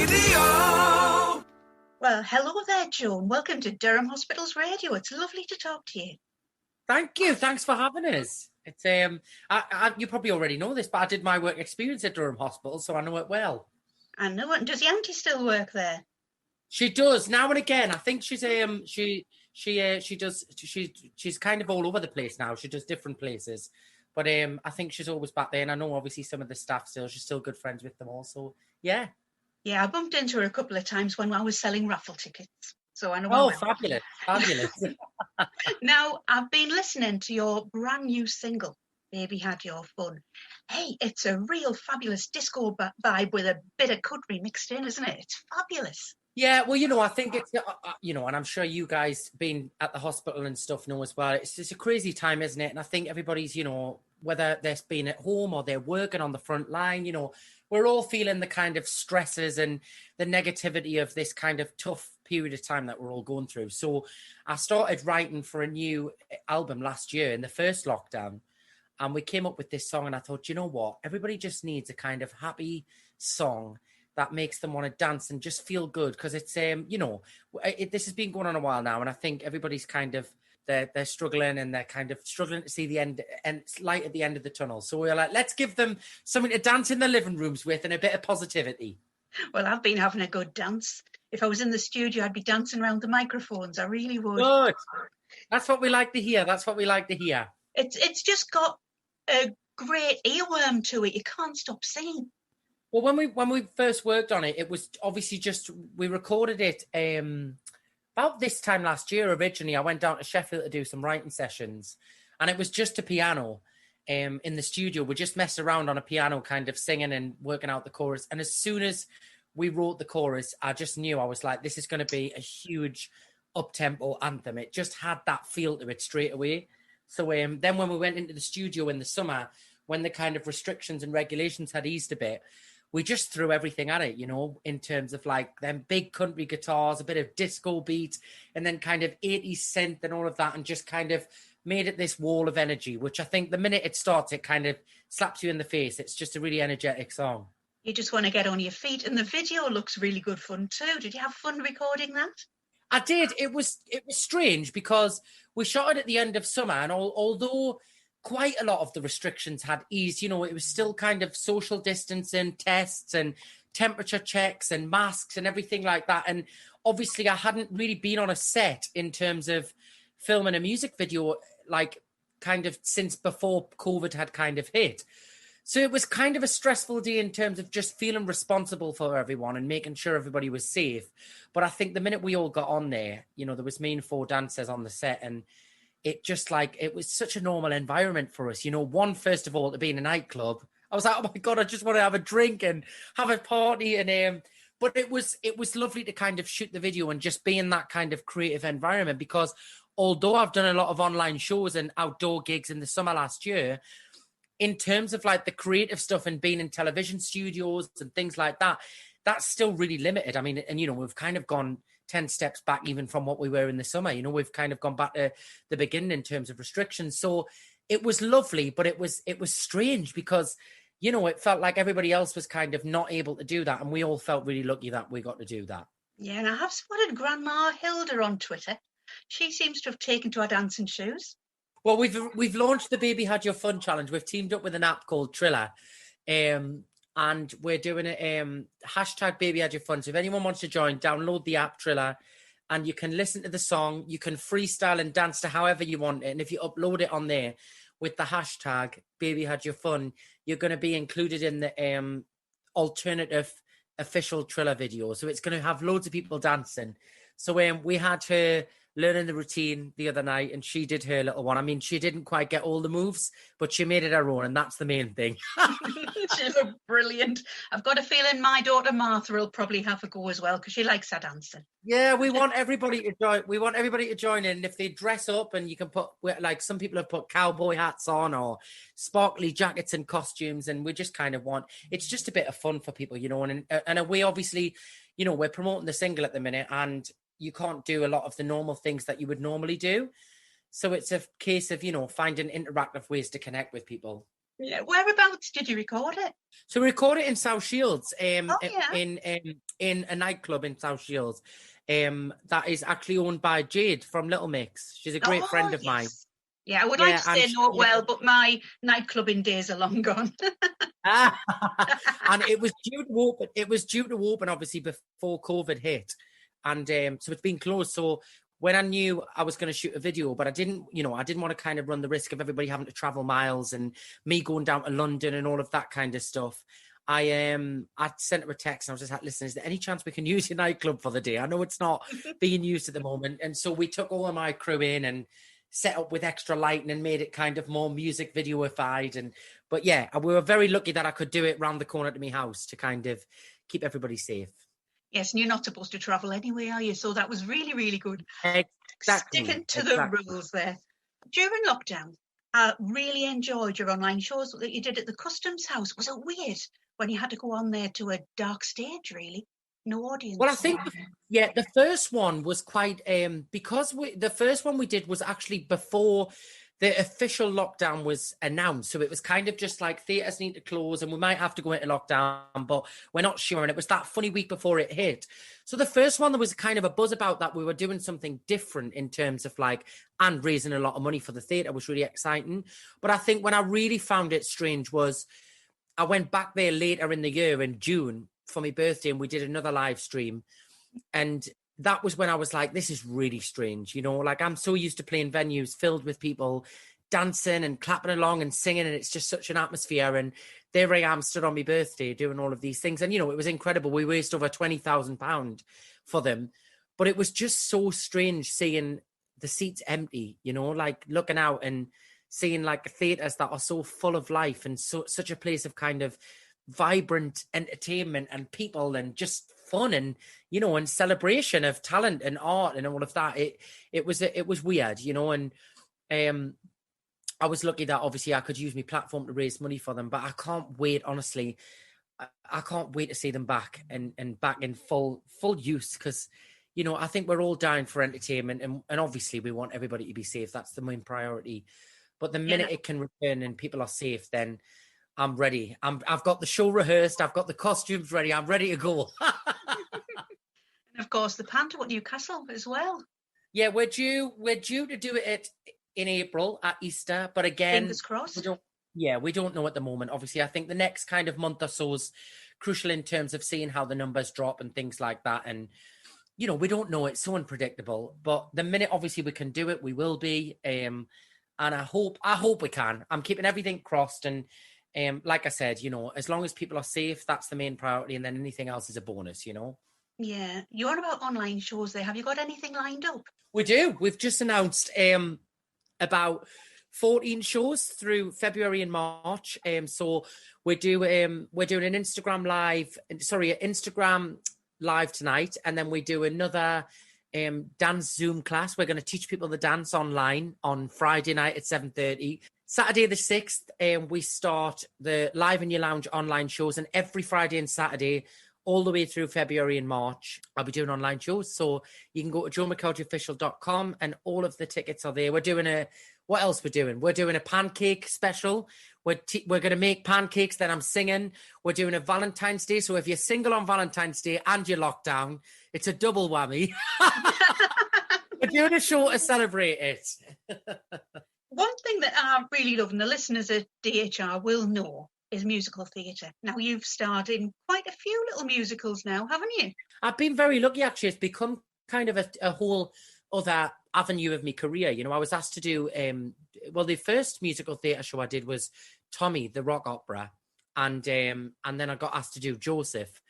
Radio. Well, hello there, Joan. Welcome to Durham Hospital's radio. It's lovely to talk to you. Thank you. Thanks for having us. It's you probably already know this, but I did my work experience at Durham Hospital, so I know it well. I know it. Does your auntie still work there? She does now and again. I think she's she's kind of all over the place now. She does different places, but I think she's always back there. And I know obviously some of the staff still. She's still good friends with them all. So yeah. Yeah, I bumped into her a couple of times when I was selling raffle tickets. So I know. Oh, fabulous. Now, I've been listening to your brand new single, Baby Had Your Fun. Hey, it's a real fabulous disco vibe with a bit of country mixed in, isn't it? It's fabulous. Yeah, well, I think it's, and I'm sure you guys being at the hospital and stuff know as well, it's just a crazy time, isn't it? And I think everybody's, whether they're being at home or they're working on the front line, we're all feeling the kind of stresses and the negativity of this kind of tough period of time that we're all going through. So I started writing for a new album last year in the first lockdown, and we came up with this song, and I thought, you know what? Everybody just needs a kind of happy song that makes them want to dance and just feel good, because it's, this has been going on a while now, and I think everybody's kind of, they're struggling, and they're kind of struggling to see the end and light at the end of the tunnel. So we're like, let's give them something to dance in the living rooms with and a bit of positivity. Well, I've been having a good dance. If I was in the studio, I'd be dancing around the microphones. I really would. Good. That's what we like to hear. It's just got a great earworm to it. You can't stop singing. Well, when we first worked on it, it was obviously we recorded it about this time last year. Originally, I went down to Sheffield to do some writing sessions, and it was just a piano in the studio. We just messed around on a piano, kind of singing and working out the chorus. And as soon as we wrote the chorus, I just knew, I was like, this is going to be a huge up-tempo anthem. It just had that feel to it straight away. So then when we went into the studio in the summer, when the kind of restrictions and regulations had eased a bit, we just threw everything at it, in terms of like them big country guitars, a bit of disco beat, and then kind of 80s synth and all of that, and just kind of made it this wall of energy, which I think the minute it starts, it kind of slaps you in the face. It's just a really energetic song. You just want to get on your feet, and the video looks really good fun too. Did you have fun recording that? I did. It was strange because we shot it at the end of summer, and although quite a lot of the restrictions had eased, it was still kind of social distancing, tests and temperature checks and masks and everything like that. And obviously I hadn't really been on a set in terms of filming a music video, like kind of since before COVID had kind of hit. So it was kind of a stressful day in terms of just feeling responsible for everyone and making sure everybody was safe. But I think the minute we all got on there, there was me and 4 dancers on the set, and it just it was such a normal environment for us. One, first of all, to be in a nightclub. I was like, oh my God, I just want to have a drink and have a party. And but it was lovely to kind of shoot the video and just be in that kind of creative environment, because although I've done a lot of online shows and outdoor gigs in the summer last year, in terms of like the creative stuff and being in television studios and things like that, that's still really limited. I mean, and, we've kind of gone 10 steps back even from what we were in the summer. We've kind of gone back to the beginning in terms of restrictions. So it was lovely, but it was strange because, it felt like everybody else was kind of not able to do that. And we all felt really lucky that we got to do that. Yeah, and I have spotted Grandma Hilda on Twitter. She seems to have taken to her dancing shoes. Well, we've launched the Baby Had Your Fun challenge. We've teamed up with an app called Triller. And we're doing a hashtag Baby Had Your Fun. So if anyone wants to join, download the app Triller, and you can listen to the song. You can freestyle and dance to however you want it. And if you upload it on there with the hashtag Baby Had Your Fun, you're going to be included in the alternative official Triller video. So it's going to have loads of people dancing. So we had her learning the routine the other night, and she did her little one. I mean, she didn't quite get all the moves, but she made it her own, and that's the main thing. She looked brilliant. I've got a feeling my daughter Martha will probably have a go as well, because she likes her dancing. Yeah, we want everybody to join. We want everybody to join in. If they dress up, and you can put, like, some people have put cowboy hats on or sparkly jackets and costumes, and we just kind of want, it's just a bit of fun for people, and we obviously, we're promoting the single at the minute, and you can't do a lot of the normal things that you would normally do. So it's a case of, finding interactive ways to connect with people. Yeah. Whereabouts did you record it? So we recorded it in South Shields, Oh, yeah. in a nightclub in South Shields, that is actually owned by Jade from Little Mix. She's a great Oh, friend of mine. yes. Yeah, I would like Yeah, to and say no, well, but my nightclubbing days are long gone. and it was due to open. It was due to open obviously before COVID hit, and so it's been closed. So when I knew I was going to shoot a video, but I didn't want to kind of run the risk of everybody having to travel miles and me going down to London and all of that kind of stuff. I sent her a text and I was just like, listen, is there any chance we can use your nightclub for the day? I know it's not being used at the moment. And so we took all of my crew in and set up with extra lighting and made it kind of more music videoified. But yeah, we were very lucky that I could do it round the corner to my house to kind of keep everybody safe. Yes, and you're not supposed to travel anyway, are you? So that was really, really good. Exactly. Sticking to the rules there. During lockdown, I really enjoyed your online shows that you did at the Customs House. Was it weird when you had to go on there to a dark stage, really? No audience. Well, I think, yeah, the first one was quite, because the first one we did was actually before the official lockdown was announced. So it was kind of just like theatres need to close and we might have to go into lockdown, but we're not sure. And it was that funny week before it hit. So the first one, there was kind of a buzz about that we were doing something different in terms of like, and raising a lot of money for the theatre was really exciting. But I think when I really found it strange was I went back there later in the year in June for my birthday and we did another live stream. And that was when I was like, this is really strange. Like I'm so used to playing venues filled with people dancing and clapping along and singing. And it's just such an atmosphere. And there I am stood on my birthday doing all of these things. And, it was incredible. We raised over £20,000 for them. But it was just so strange seeing the seats empty, like looking out and seeing like theatres that are so full of life and such a place of kind of vibrant entertainment and people and just fun and and celebration of talent and art and all of that. It was weird, and I was lucky that obviously I could use my platform to raise money for them, but I can't wait, honestly. I can't wait to see them back and back in full use because I think we're all dying for entertainment and obviously we want everybody to be safe. That's the main priority. But the minute it can return and people are safe, then I'm ready. I've got the show rehearsed. I've got the costumes ready. I'm ready to go. And of course, the panto at Newcastle as well. Yeah, we're due to do it in April at Easter. But again, fingers crossed. We don't know at the moment. Obviously, I think the next kind of month or so is crucial in terms of seeing how the numbers drop and things like that. And, we don't know. It's so unpredictable. But the minute, obviously, we can do it, we will be. And I hope we can. I'm keeping everything crossed. And like I said, as long as people are safe, that's the main priority. And then anything else is a bonus, Yeah. You're on about online shows there. Have you got anything lined up? We do. We've just announced about 14 shows through February and March. So we're doing an Instagram live tonight, and then we do another dance Zoom class. We're going to teach people the dance online on Friday night at 7:30. Saturday the 6th, we start the Live in Your Lounge online shows, and every Friday and Saturday all the way through February and March, I'll be doing online shows. So you can go to joemckelderofficial.com and all of the tickets are there. What else we're doing? We're doing a pancake special. We're going to make pancakes, then I'm singing. We're doing a Valentine's Day. So if you're single on Valentine's Day and you're locked down, it's a double whammy. We're doing a show to celebrate it. One thing that I really love, and the listeners at DHR will know, is musical theatre. Now, you've starred in quite a few little musicals now, haven't you? I've been very lucky, actually. It's become kind of a whole other avenue of my career. I was asked to do, the first musical theatre show I did was Tommy, the rock opera. And then I got asked to do Joseph.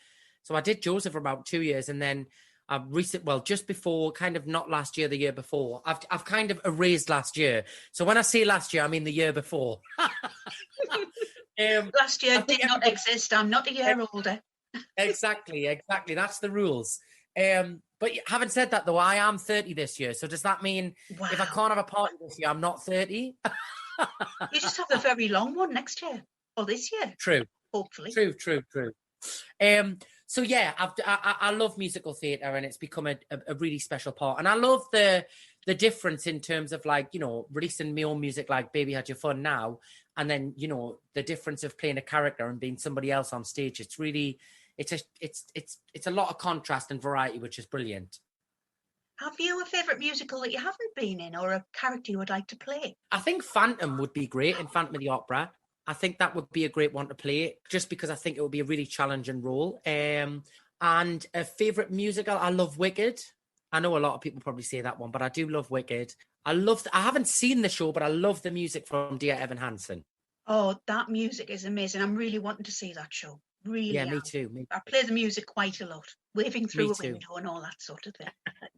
So I did Joseph for about 2 years. And then just before, kind of not last year, the year before, I've kind of erased last year. So when I say last year, I mean the year before. Last year did not exist. I'm not a year older. Exactly. That's the rules. But having said that, though, I am 30 this year. So does that mean if I can't have a party this year, I'm not 30? You just have a very long one next year or this year. True. Hopefully. True. So yeah, I love musical theatre and it's become a really special part. And I love the the difference in terms of like, you know, releasing my own music like Baby Had Your Fun now, and then, you know, the difference of playing a character and being somebody else on stage. It's really, it's a lot of contrast and variety, which is brilliant. Have you a favourite musical that you haven't been in, or a character you would like to play? I think Phantom would be great in Phantom of the Opera. I think that would be a great one to play, just because I think it would be a really challenging role. And a favourite musical, I love Wicked. I know a lot of people probably say that one, but I do love Wicked. I haven't seen the show, but I love the music from Dear Evan Hansen. Oh, that music is amazing. I'm really wanting to see that show. Really Yeah, am. me too. I play the music quite a lot, waving through Me a too. window and all that sort of thing.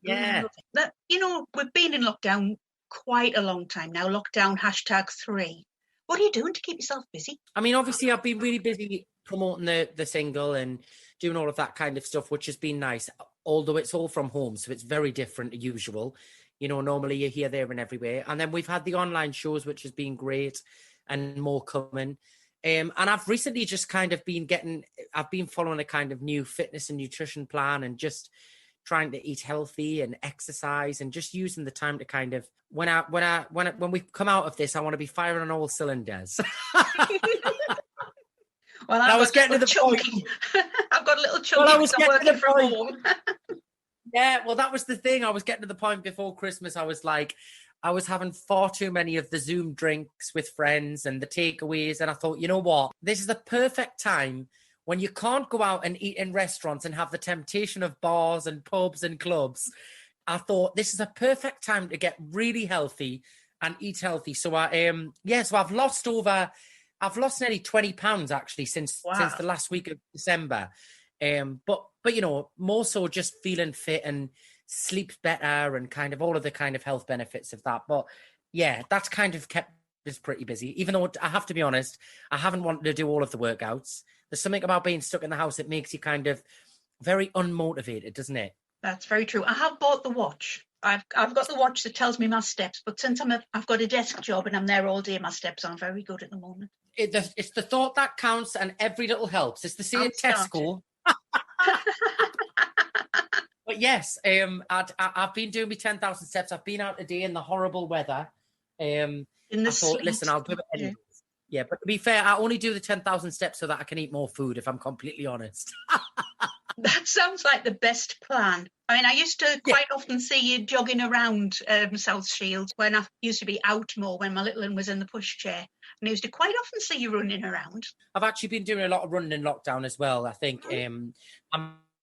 Yeah. But, you know, we've been in lockdown quite a long time now. Lockdown #3. What are you doing to keep yourself busy? I mean, obviously, I've been really busy promoting the single and doing all of that kind of stuff, which has been nice, although it's all from home, so it's very different to usual. You know, normally you're here, there, and everywhere. And then we've had the online shows, which has been great, and more coming. And I've recently just kind of I've been following a kind of new fitness and nutrition plan, and just trying to eat healthy and exercise, and just using the time to kind of, when we come out of this, I want to be firing on all cylinders. Well, I was getting to the point. I've got a little chunky. Well, I was working from home. Yeah, well, that was the thing. I was getting to the point before Christmas. I was like, I was having far too many of the Zoom drinks with friends and the takeaways. And I thought, you know what? This is the perfect time when you can't go out and eat in restaurants and have the temptation of bars and pubs and clubs. I thought this is a perfect time to get really healthy and eat healthy. So so I've lost nearly 20 pounds actually since the last week of December. But you know, more so just feeling fit and sleep better and kind of all of the kind of health benefits of that. But yeah, that's kind of kept us pretty busy, even though I have to be honest, I haven't wanted to do all of the workouts. There's something about being stuck in the house that makes you kind of very unmotivated, doesn't it? That's very true. I have bought the watch. I've got the watch that tells me my steps, but since I've got a desk job and I'm there all day, my steps aren't very good at the moment. It's the thought that counts, and every little helps. It's the same Tesco. But yes, I've been doing my 10,000 steps. I've been out today in the horrible weather. I thought, listen, I'll do it anyway. Yeah, but to be fair, I only do the 10,000 steps so that I can eat more food, if I'm completely honest. That sounds like the best plan. I mean, I used to quite often see you jogging around South Shields when I used to be out more, when my little one was in the pushchair. And I used to quite often see you running around. I've actually been doing a lot of running in lockdown as well. I think I'm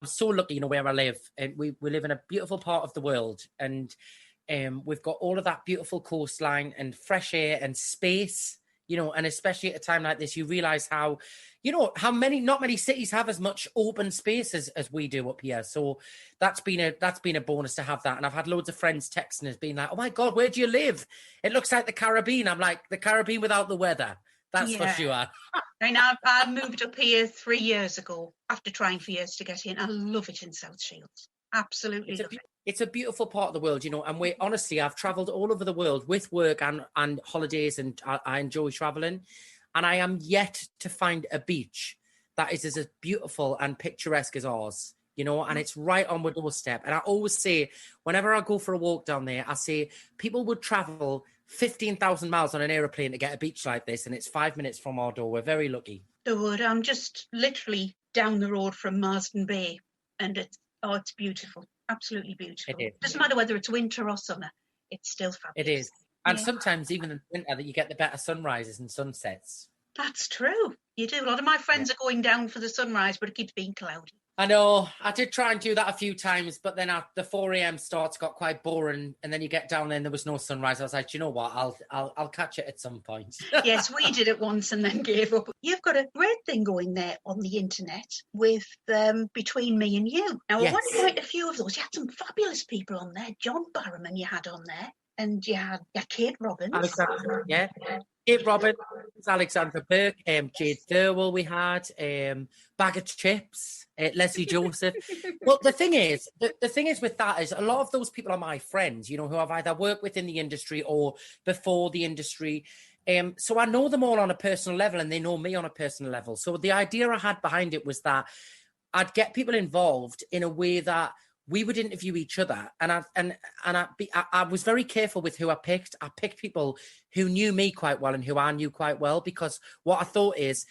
so lucky, you know, where I live. And we live in a beautiful part of the world. And we've got all of that beautiful coastline and fresh air and space. You know, and especially at a time like this, you realise how, you know, not many cities have as much open space as we do up here. So that's been a bonus to have that. And I've had loads of friends texting us being like, oh my God, where do you live? It looks like the Caribbean. I'm like, the Caribbean without the weather. That's for sure. I mean, I moved up here 3 years ago after trying for years to get in. I love it in South Shields. Absolutely love it. It's a beautiful part of the world, you know, and I've travelled all over the world with work and holidays, and I enjoy travelling. And I am yet to find a beach that is as beautiful and picturesque as ours, you know, and it's right on my doorstep. And I always say, whenever I go for a walk down there, I say people would travel 15,000 miles on an aeroplane to get a beach like this, and it's 5 minutes from our door. We're very lucky. They would. I'm just literally down the road from Marsden Bay, and it's beautiful. Absolutely beautiful. It doesn't matter whether it's winter or summer, it's still fabulous. It is. And sometimes even in winter that you get the better sunrises and sunsets. That's true. You do. A lot of my friends are going down for the sunrise, but it keeps being cloudy. I know. I did try and do that a few times, but then the 4 a.m. starts got quite boring, and then you get down there and there was no sunrise. I was like, you know what? I'll catch it at some point. Yes, we did it once and then gave up. You've got a great thing going there on the internet with Between Me and You. Now, I watched quite a few of those. You had some fabulous people on there. John Barrowman you had on there, and you had Kate Robbins. Kate Robbins, Alexandra Burke, Jade Thirlwell we had, Bag of Chips, Leslie Joseph. Well, the thing is with that is a lot of those people are my friends, you know, who I've either worked with in the industry or before the industry. So I know them all on a personal level, and they know me on a personal level. So the idea I had behind it was that I'd get people involved in a way that we would interview each other, and I was very careful with who I picked. I picked people who knew me quite well and who I knew quite well, because what I thought is,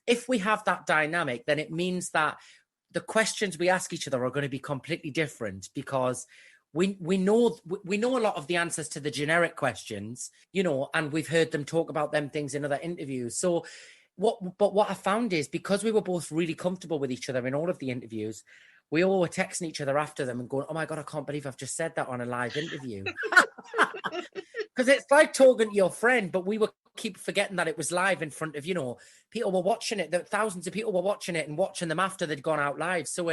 if we have that dynamic, then it means that the questions we ask each other are going to be completely different, because we know a lot of the answers to the generic questions, and we've heard them talk about them things in other interviews. So what I found is, because we were both really comfortable with each other in all of the interviews, we all were texting each other after them and going, "Oh my God, I can't believe I've just said that on a live interview." Because it's like talking to your friend, but we were keep forgetting that it was live in front of, people were watching it. That thousands of people were watching it and watching them after they'd gone out live. So,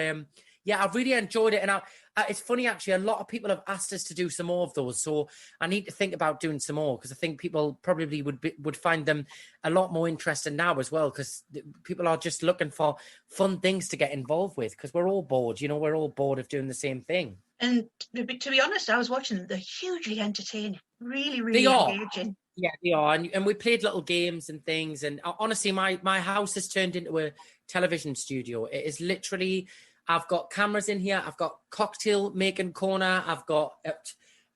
yeah, I've really enjoyed it. And it's funny, actually, a lot of people have asked us to do some more of those. So I need to think about doing some more, because I think people probably would find them a lot more interesting now as well, because people are just looking for fun things to get involved with, because we're all bored. We're all bored of doing the same thing. And to be honest, I was watching them. They're hugely entertaining, really, They really are. engaging. Yeah, they are. And we played little games and things. And honestly, my house has turned into a television studio. It is literally, I've got cameras in here. I've got cocktail making corner. I've got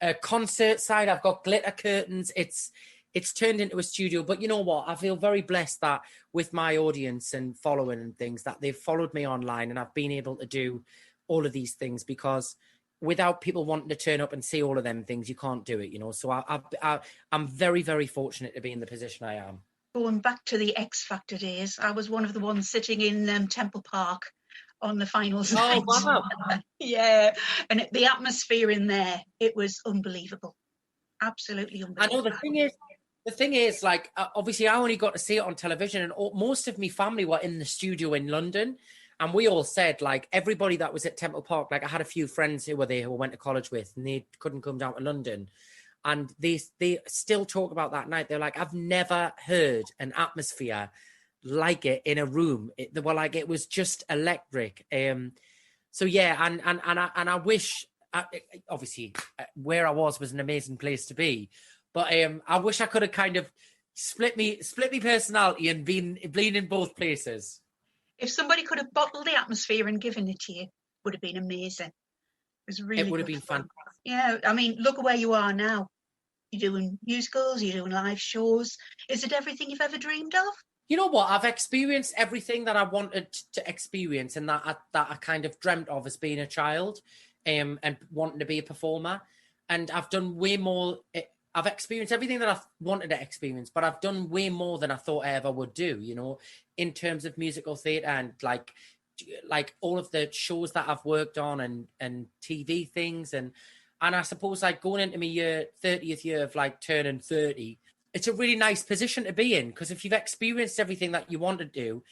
a concert side. I've got glitter curtains. It's turned into a studio. But you know what? I feel very blessed that with my audience and following and things, that they've followed me online, and I've been able to do all of these things, because without people wanting to turn up and see all of them things, you can't do it, So I'm very, very fortunate to be in the position I am. Going back to the X Factor days, I was one of the ones sitting in Temple Park on the finals night. Wow. Yeah, and the atmosphere in there, it was unbelievable. Absolutely unbelievable. I know the thing is, like, obviously I only got to see it on television, and most of my family were in the studio in London. And we all said, like, everybody that was at Temple Park, like, I had a few friends who were there who I went to college with, and they couldn't come down to London. And they still talk about that night. They're like, I've never heard an atmosphere like it in a room. They were like, it was just electric. So yeah, and I wish, obviously, where I was an amazing place to be, but I wish I could have kind of split me personality and been in both places. If somebody could have bottled the atmosphere and given it to you, it would have been amazing. It would have been fantastic. Yeah, I mean, look at where you are now. You're doing musicals, you're doing live shows. Is it everything you've ever dreamed of? You know what? I've experienced everything that I wanted to experience, and that I kind of dreamt of as being a child, and wanting to be a performer. And I've done way more. I've experienced everything that I've wanted to experience, but I've done way more than I thought I ever would do, in terms of musical theatre and like all of the shows that I've worked on and TV things. And I suppose, like, going into my 30th year of, like, turning 30, it's a really nice position to be in, because if you've experienced everything that you want to do,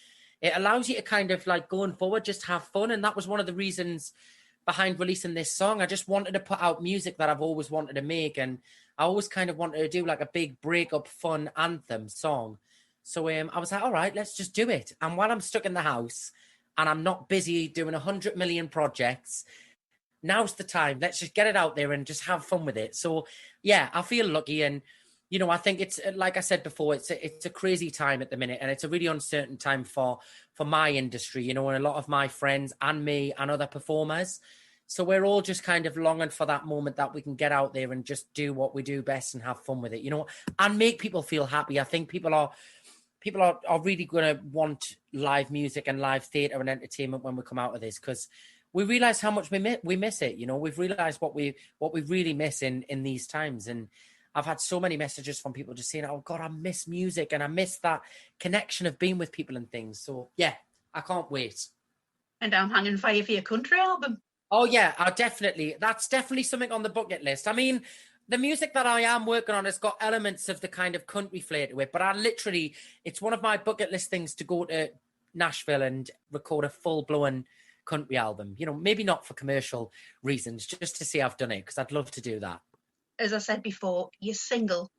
it allows you to kind of, like, going forward, just have fun. And that was one of the reasons behind releasing this song. I just wanted to put out music that I've always wanted to make, and I always kind of wanted to do, like, a big breakup fun anthem song. So I was like, all right, let's just do it. And while I'm stuck in the house and I'm not busy doing 100 million projects, now's the time. Let's just get it out there and just have fun with it. So yeah, I feel lucky. And I think it's, like I said before, it's a crazy time at the minute, and it's a really uncertain time for my industry, and a lot of my friends and me and other performers. So we're all just kind of longing for that moment that we can get out there and just do what we do best and have fun with it, and make people feel happy. I think people are really going to want live music and live theatre and entertainment when we come out of this, because we realise how much we miss it. We've realised what we really miss in these times. And I've had so many messages from people just saying, oh God, I miss music and I miss that connection of being with people and things. So yeah, I can't wait. And I'm hanging fire for your country album. Oh yeah, that's definitely something on the bucket list. I mean, the music that I am working on has got elements of the kind of country flair to it, but it's one of my bucket list things to go to Nashville and record a full-blown country album. Maybe not for commercial reasons, just to see I've done it, because I'd love to do that. As I said before, your single,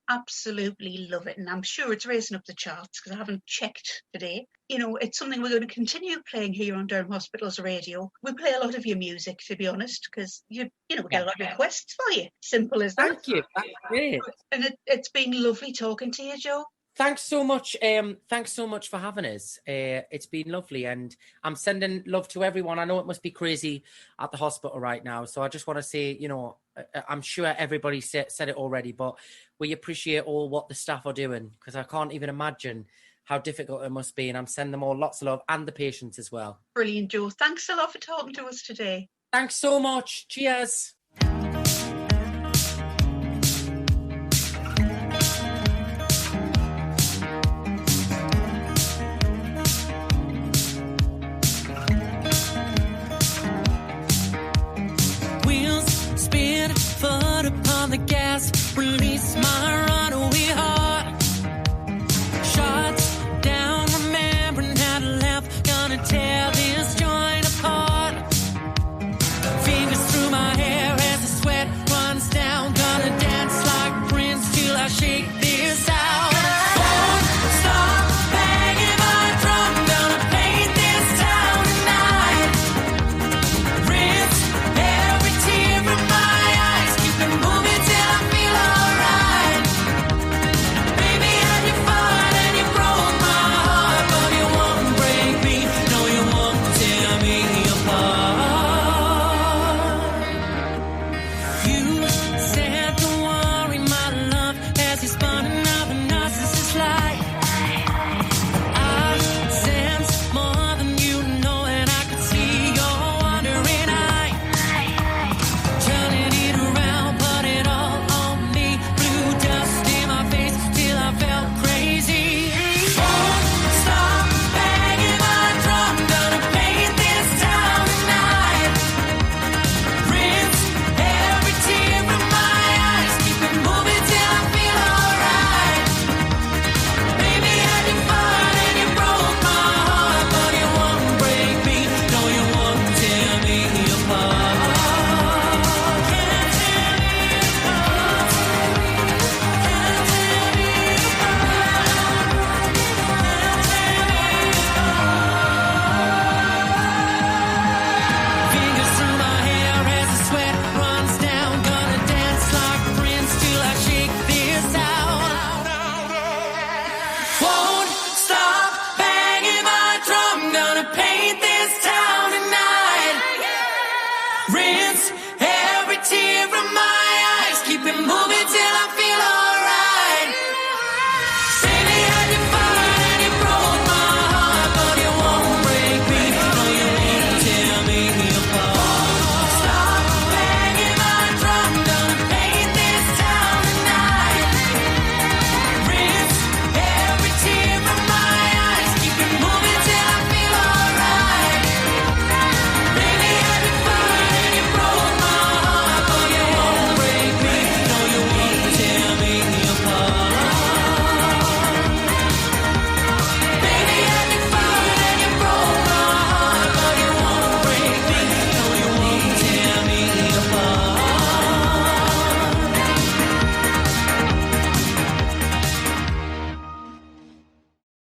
absolutely love it, and I'm sure it's racing up the charts, because I haven't checked today. It's something we're going to continue playing here on Durham Hospital's radio. We play a lot of your music, to be honest, because we get a lot of requests for you. Simple as that. Thank you. That's great. And it's been lovely talking to you, Joe. Thanks so much. Thanks so much for having us. It's been lovely, and I'm sending love to everyone. I know it must be crazy at the hospital right now, so I just want to say, I'm sure everybody said it already, but we appreciate all what the staff are doing, because I can't even imagine how difficult it must be, and I'm sending them all lots of love, and the patients as well. Brilliant, Joe. Thanks a lot for talking to us today. Thanks so much. Cheers. Foot upon the gas, release my runaway heart. Shots down, remembering how to laugh, gonna tear this joint apart. Fingers through my hair as the sweat runs down, gonna dance like Prince till I shake this out. Won't stop banging my drum, gonna paint this town tonight. Rinse every tear from my moving till I feel alright. Baby, had you fun and you broke my heart, but you won't break me, no, you won't tear me apart. You said don't worry, my love, as you spun another narcissist lie.